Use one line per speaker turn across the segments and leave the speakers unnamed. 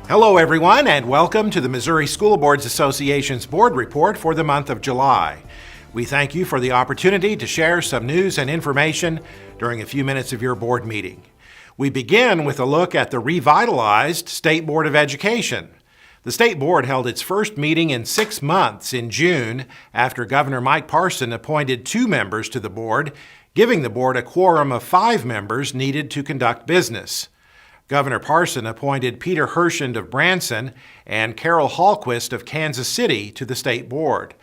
Hello everyone, and welcome to the Missouri School Boards Association's Board Report for the month of July. We thank you for the opportunity to share some news and information during a few minutes of your board meeting. We begin with a look at the revitalized State Board of Education. The State Board held its first meeting in 6 months in June after Governor Mike Parson appointed 2 members to the board, giving the board a quorum of 5 members needed to conduct business. Governor Parson appointed Peter Hershend of Branson and Carol Hallquist of Kansas City to the State Board.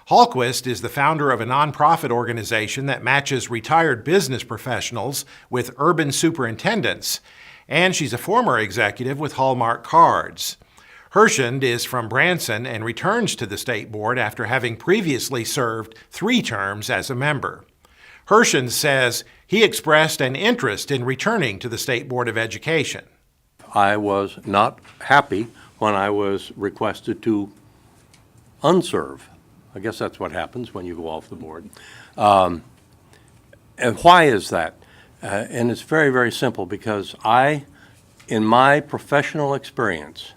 Hallquist is the founder of a nonprofit organization that matches retired business professionals with urban superintendents, and she's a former executive with Hallmark Cards. Hershend is from Branson and returns to the State Board after having previously served 3 terms as a member. Hershend says he expressed an interest in returning to the State Board of Education.
I was not happy when I was requested to unserve. I guess that's what happens when you go off the board. And why is that? And it's very, very simple, because in my professional experience,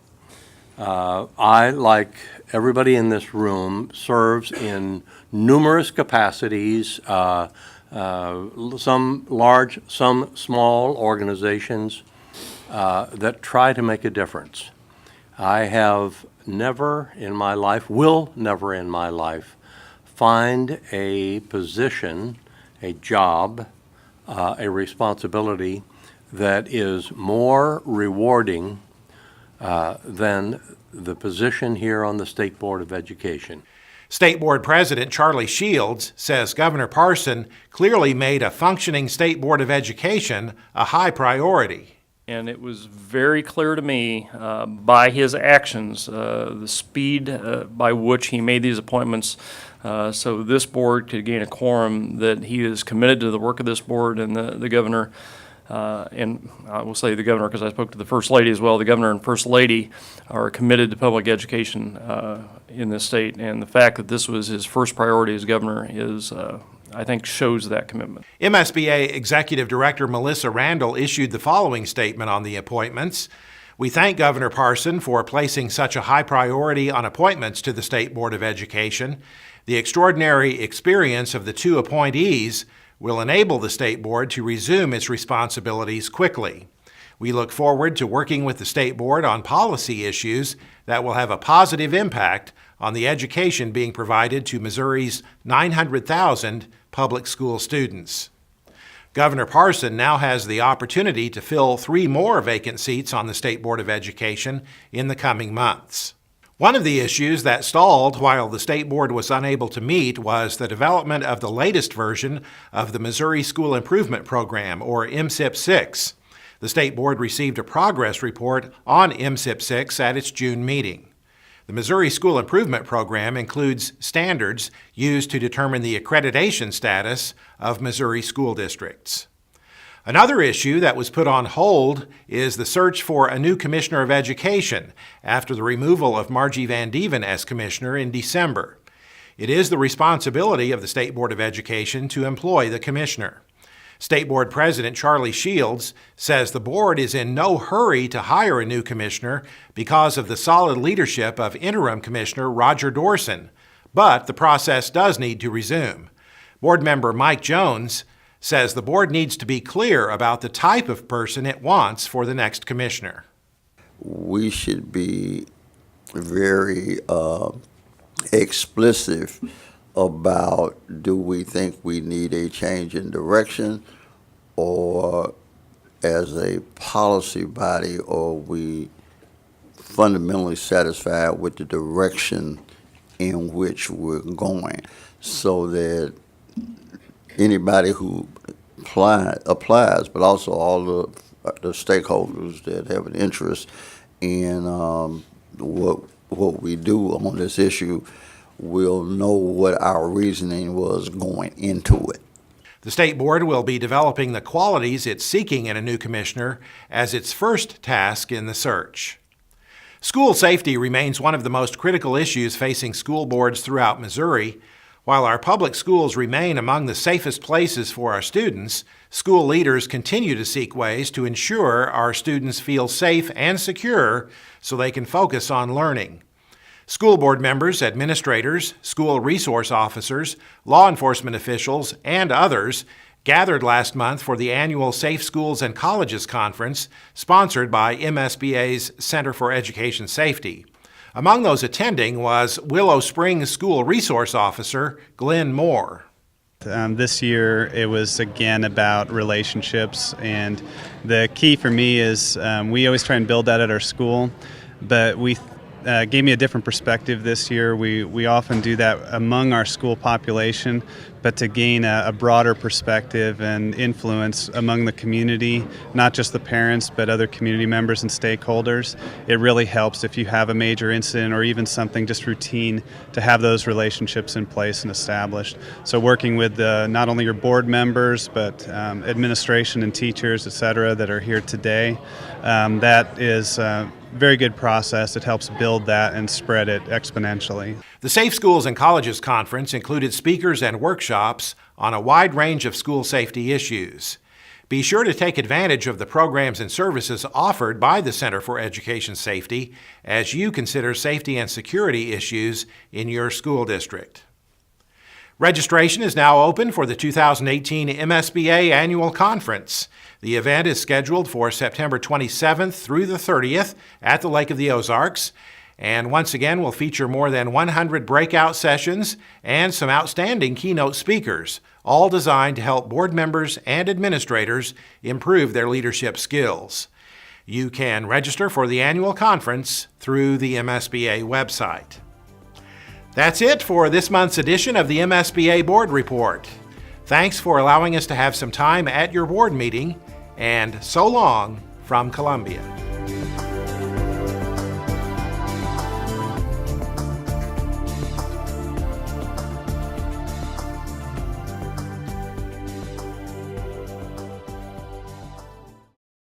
I, like everybody in this room, serves in numerous capacities, some large, some small organizations that try to make a difference. I have never in my life, will never in my life, find a position, a job, a responsibility that is more rewarding than the position here on the State Board of Education.
State Board President Charlie Shields says Governor Parson clearly made a functioning State Board of Education a high priority.
And it was very clear to me by his actions, the speed by which he made these appointments, so this board could gain a quorum, that he is committed to the work of this board, and the governor, and I will say the governor because I spoke to the First Lady as well, the governor and First Lady are committed to public education in this state, and the fact that this was his first priority as governor is, I think, shows that commitment.
MSBA Executive Director Melissa Randall issued the following statement on the appointments. We thank Governor Parson for placing such a high priority on appointments to the State Board of Education. The extraordinary experience of the 2 appointees will enable the State Board to resume its responsibilities quickly. We look forward to working with the State Board on policy issues that will have a positive impact on the education being provided to Missouri's 900,000 public school students. Governor Parson now has the opportunity to fill 3 more vacant seats on the State Board of Education in the coming months. One of the issues that stalled while the State Board was unable to meet was the development of the latest version of the Missouri School Improvement Program, or MSIP 6. The State Board received a progress report on MSIP 6 at its June meeting. The Missouri School Improvement Program includes standards used to determine the accreditation status of Missouri school districts. Another issue that was put on hold is the search for a new Commissioner of Education after the removal of Margie Van Dieven as Commissioner in December. It is the responsibility of the State Board of Education to employ the Commissioner. State Board President Charlie Shields says the board is in no hurry to hire a new commissioner because of the solid leadership of Interim Commissioner Roger Dorson, but the process does need to resume. Board member Mike Jones says the board needs to be clear about the type of person it wants for the next commissioner.
We should be very explicit about, do we think we need a change in direction, or as a policy body, are we fundamentally satisfied with the direction in which we're going, so that anybody who applies, but also all the stakeholders that have an interest in what we do on this issue will know what our reasoning was going into it.
The State Board will be developing the qualities it's seeking in a new commissioner as its first task in the search. School safety remains one of the most critical issues facing school boards throughout Missouri. While our public schools remain among the safest places for our students, school leaders continue to seek ways to ensure our students feel safe and secure so they can focus on learning. School board members, administrators, school resource officers, law enforcement officials, and others gathered last month for the annual Safe Schools and Colleges Conference sponsored by MSBA's Center for Education Safety. Among those attending was Willow Springs School Resource Officer Glenn Moore.
This year it was again about relationships, and the key for me is we always try and build that at our school, but we gave me a different perspective this year. We often do that among our school population, but to gain a broader perspective and influence among the community, not just the parents, but other community members and stakeholders, it really helps if you have a major incident or even something just routine to have those relationships in place and established. So working with not only your board members, but administration and teachers, et cetera, that are here today, that is very good process. It helps build that and spread it exponentially.
The Safe Schools and Colleges Conference included speakers and workshops on a wide range of school safety issues. Be sure to take advantage of the programs and services offered by the Center for Education Safety as you consider safety and security issues in your school district. Registration is now open for the 2018 MSBA Annual Conference. The event is scheduled for September 27th through the 30th at the Lake of the Ozarks, and once again will feature more than 100 breakout sessions and some outstanding keynote speakers, all designed to help board members and administrators improve their leadership skills. You can register for the annual conference through the MSBA website. That's it for this month's edition of the MSBA Board Report. Thanks for allowing us to have some time at your board meeting, and so long from Columbia.